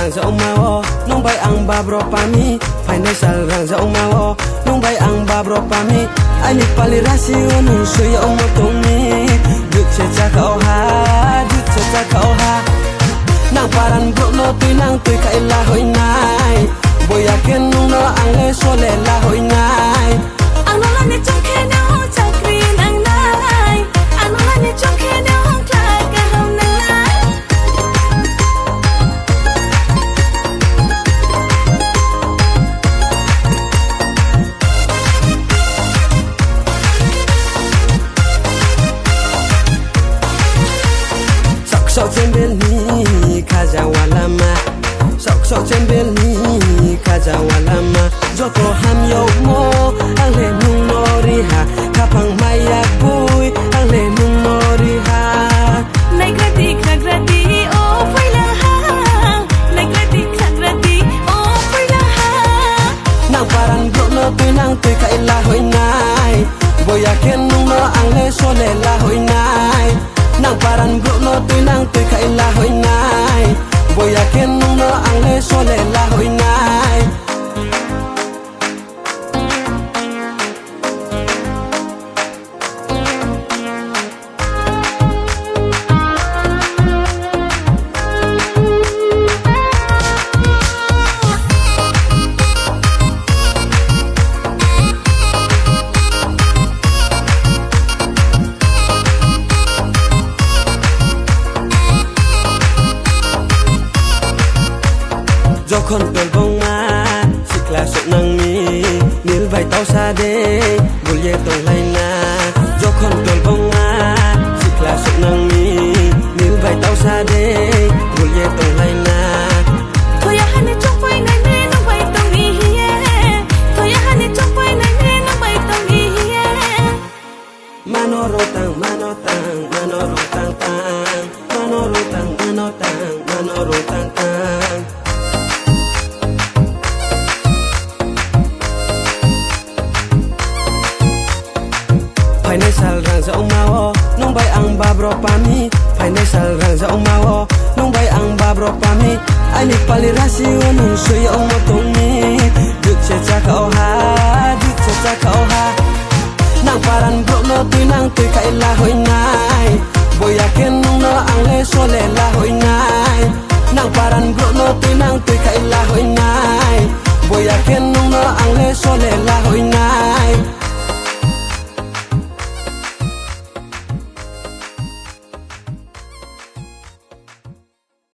rang dậu mau nung bay ang babro pami financial rang dậu mau nung bay ang babro pami ani palirasi onu suya omotoni duk cha kau ha nang paran bro no tui nang tui kai la hoi nai boya ken nung no ang le so le la hoi nai ang la ni chong khe no chakri nang nai ang la ni chong khe no kla ka hom nang nai sok chen bel ni khaja wala ma sok chen bel ni khaja wala ma joto ham yo mo ang le nung no ri ha kapang maya pui ang le nung no ri ha nai grati o phai la ha nai grati o phai la ha nang paran bro no tui kai la hoi nai boya ken nung no ang le so le la hoi nai nang paran bro no tui kai la hoi nai boya ken nung no ang le so le la hoi nai যখন পেলবং মা সিকলা সুনাং মি নীল ভাই তাও সাদে গুলিয়ে তংলাই না যখন পেলবং মা সিকলা সুনাং মি নীল ভাই তাও সাদে গুলিয়ে তংলাই না thoya hani chong pai nai ne no bai tong ni hiye thoya hani chong pai nai ne no bai tong ni hiye manorotang tang manorotang tang financial rang dậu mau nung bay ang babro pami financial rang dậu mau nung bay ang babro pami ani palirasi onu suya omotoni duk cha kau ha nang paran bro no tui kai la hoi nai boya ken nung no ang le so le la hoi nai nang paran bro no tui kai la hoi nai boya ken nung no ang le so le la hoi nai